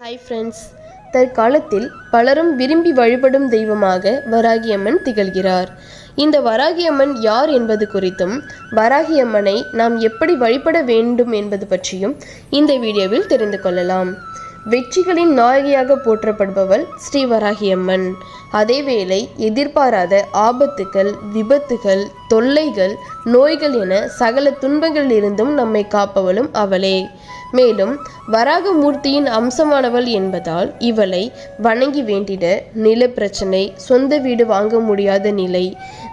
Hi friends. தற்காலத்தில் பலரும் விரும்பி வழிபடும் தெய்வமாக வராகியம்மன் திகழ்கிறார். இந்த வராகியம்மன் யார் என்பது குறித்தும் வராகியம்மனை நாம் எப்படி வழிபட வேண்டும் என்பது பற்றியும் இந்த வீடியோவில் தெரிந்து கொள்ளலாம். வெற்றிகளின் நாயகியாக போற்றப்படுபவள் ஸ்ரீ வராகியம்மன். அதேவேளை எதிர்பாராத ஆபத்துகள், விபத்துகள், தொல்லைகள், நோய்கள் என சகல துன்பங்களிலிருந்தும் நம்மை காப்பவளும் அவளே. மேலும் வராகமூர்த்தியின் அம்சமானவள் என்பதால் இவளை வணங்கி வேண்டிட நில பிரச்சனை, சொந்த வீடு வாங்க முடியாத நிலை,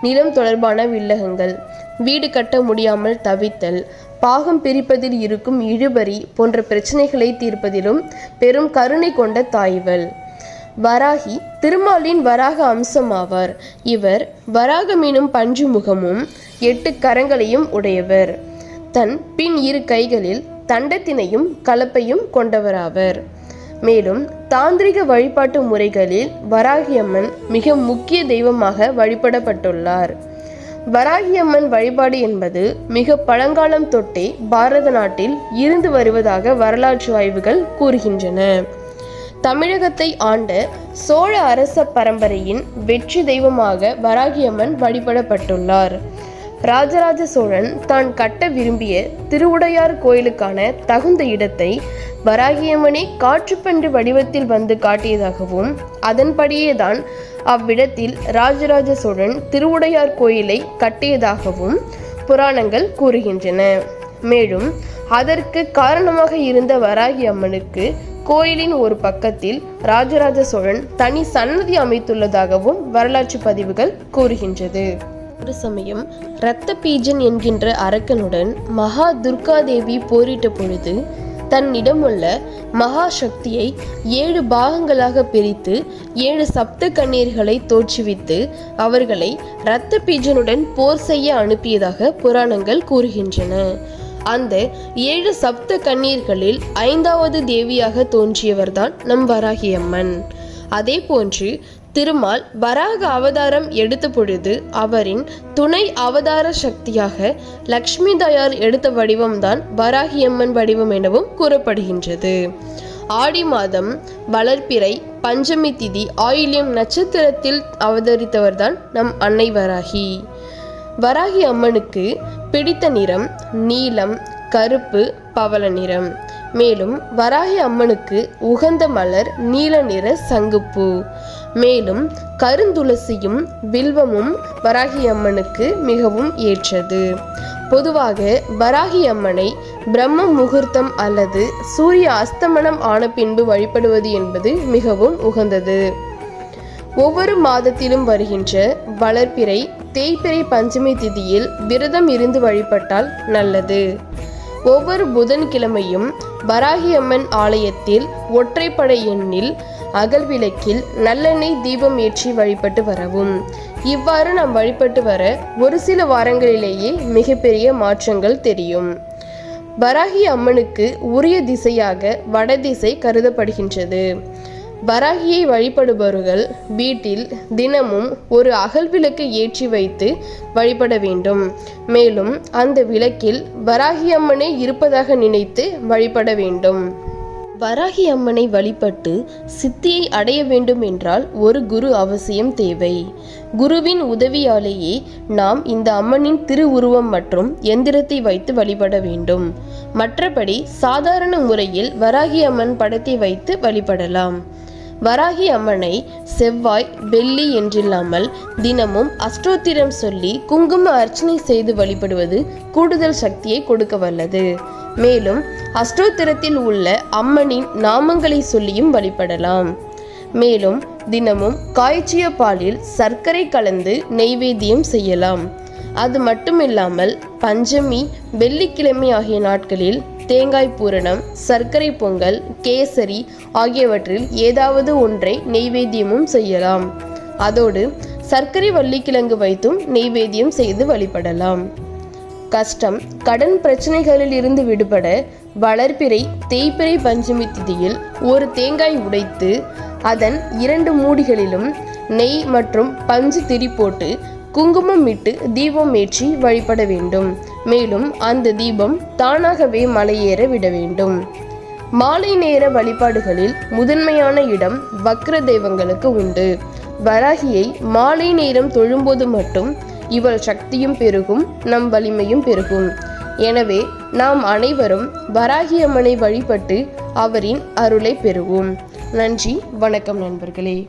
நிலம் தொடர்பான வில்லகங்கள், வீடு கட்ட முடியாமல் தவித்தல், பாகம் பிரிப்பதில் இருக்கும் இழுபறி போன்ற பிரச்சனைகளை தீர்ப்பதிலும் பெரும் கருணை கொண்ட தாய்வள். வராகி திருமாலின் வராக அம்சமாவார். இவர் வராகம் எனும் பஞ்சு முகமும் 8 கரங்களையும் உடையவர். தன் பின் 2 கைகளில் தண்டத்தினையும் கலப்பையும் கொண்டவராவர். மேலும் தாந்திரிக வழிபாட்டு முறைகளில் வராகியம்மன் மிக முக்கிய தெய்வமாக வழிபடப்பட்டுள்ளார். வராகியம்மன் வழிபாடு என்பது மிக பழங்காலம் தொட்டே பாரத நாட்டில் இருந்து வருவதாக வரலாற்று ஆய்வுகள் கூறுகின்றன. தமிழகத்தை ஆண்ட சோழ அரச பரம்பரையின் வெற்றி தெய்வமாக வராகியம்மன் வழிபடப்பட்டுள்ளார். ராஜராஜ சோழன் தான் கட்ட விரும்பிய திருவுடையார் கோயிலுக்கான தகுந்த இடத்தை வராகியம்மனே காற்றுப்பன்று வடிவத்தில் வந்து காட்டியதாகவும் அதன்படியேதான் அவ்விடத்தில் ராஜராஜ சோழன் திருவுடையார் கோயிலை கட்டியதாகவும் புராணங்கள் கூறுகின்றன. மேலும் அதற்கு காரணமாக இருந்த வராகி அம்மனுக்கு கோயிலின் ஒரு பக்கத்தில் ராஜராஜ சோழன் தனி சன்னதி அமைத்துள்ளதாகவும் வரலாற்று பதிவுகள் கூறுகின்றது. ஒரு சமயம் இரத்த பீஜன் என்கின்ற அரக்கனுடன் மகா துர்காதேவி போரிட்ட பொழுது தன்னிடமுள்ள மகா சக்தியை 7 பாகங்களாக பிரித்து 7 சப்த கண்ணீர்களை தோற்றுவித்து அவர்களை இரத்த பீஜனுடன் போர் செய்ய அனுப்பியதாக புராணங்கள் கூறுகின்றன. அந்த 7 சப்த கண்ணீர்களில் 5வது தேவியாக தோன்றியவர்தான் நம் வராகியம்மன். அதே போன்று திருமால் வராக அவதாரம் எடுத்த பொழுது அவரின் துணை அவதார சக்தியாக லக்ஷ்மி தாயார் எடுத்த வடிவம்தான் வராகியம்மன் வடிவம் எனவும் கூறப்படுகின்றது. ஆடி மாதம் வளர்ப்பிறை பஞ்சமி திதி ஆயில்யம் நட்சத்திரத்தில் அவதரித்தவர்தான் நம் அன்னை வராகி. வராகி அம்மனுக்கு பிடித்த நிறம் நீலம், கருப்பு, பவள நிறம். மேலும் வராகி அம்மனுக்கு உகந்த மலர் நீல நிற சங்குப்பூ. மேலும் கருந்துளசியும் வில்வமும் வராகி அம்மனுக்கு மிகவும் ஏற்றது. பொதுவாக வராகி அம்மனை பிரம்ம முகூர்த்தம் அல்லது சூரிய அஸ்தமனம் ஆன பின்பு வழிபடுவது என்பது மிகவும் உகந்தது. ஒவ்வொரு மாதத்திலும் வருகின்ற வளர்ப்பிறை தேய்பிறை பஞ்சமி திதியில் விரதம் இருந்து வழிபட்டால் நல்லது. ஒவ்வொரு புதன்கிழமையும் வராகியம்மன் ஆலயத்தில் ஒற்றைப்படை எண்ணில் அகல் விளக்கில் நல்லெண்ணெய் தீபம் ஏற்றி வழிபட்டு வரவும். இவ்வாறு நாம் வழிபட்டு வர ஒரு சில வாரங்களிலேயே மிகப்பெரிய மாற்றங்கள் தெரியும். வராகி அம்மனுக்கு உரிய திசையாக வடதிசை கருதப்படுகின்றது. வராகியை வழிபடுபவர்கள் வீட்டில் தினமும் ஒரு அகல் விளக்கு ஏற்றி வைத்து வழிபட வேண்டும். மேலும் அந்த விளக்கில் வராகி அம்மனே இருப்பதாக நினைத்து வழிபட வேண்டும். வராகி அம்மனை வழிபட்டு சித்தியை அடைய வேண்டும் என்றால் ஒரு குரு அவசியம் தேவை. குருவின் உதவியாலேயே நாம் இந்த அம்மனின் திருவுருவம் மற்றும் எந்திரத்தை வைத்து வழிபட வேண்டும். மற்றபடி சாதாரண முறையில் வராகி அம்மன் படத்தை வைத்து வழிபடலாம். வராகி அம்மனை செவ்வாய், வெள்ளி என்றில்லாமல் தினமும் அஷ்டோத்திரம் சொல்லி குங்கும அர்ச்சனை செய்து வழிபடுவது கூடுதல் சக்தியை கொடுக்க வல்லது. மேலும் அஷ்டோத்திரத்தில் உள்ள அம்மனின் நாமங்களை சொல்லியும் வழிபடலாம். மேலும் தினமும் காய்ச்சிய பாலில் சர்க்கரை கலந்து நெய்வேத்தியம் செய்யலாம். அது மட்டுமில்லாமல் பஞ்சமி, வெள்ளிக்கிழமை ஆகிய நாட்களில் தேங்காய் பூரணம், சர்க்கரை பொங்கல், கேசரி ஆகியவற்றில் ஏதாவது ஒன்றை நெய்வேத்தியமும் செய்யலாம். அதோடு சர்க்கரை வள்ளிக்கிழங்கு வைத்தும் நெய்வேத்தியம் செய்து வழிபடலாம். கஷ்டம், கடன் பிரச்சனைகளில் இருந்து விடுபட வளர்ப்பிறை தேய்பிறை பஞ்சமி திதியில் ஒரு தேங்காய் உடைத்து அதன் 2 மூடிகளிலும் நெய் மற்றும் பஞ்சு திரி போட்டு குங்குமம் இட்டு தீபம் ஏற்றி வழிபட வேண்டும். மேலும் அந்த தீபம் தானாகவே மலையேற விட வேண்டும். மாலை நேர வழிபாடுகளில் முதன்மையான இடம் வக்ர தெய்வங்களுக்கு உண்டு. வராகியை மாலை நேரம் தொழும்போது மட்டும் இவள் சக்தியும் பெருகும், நம் வலிமையும் பெருகும். எனவே நாம் அனைவரும் வராகி அம்மனை வழிபட்டு அவரின் அருளை பெறுவோம். நன்றி, வணக்கம் நண்பர்களே.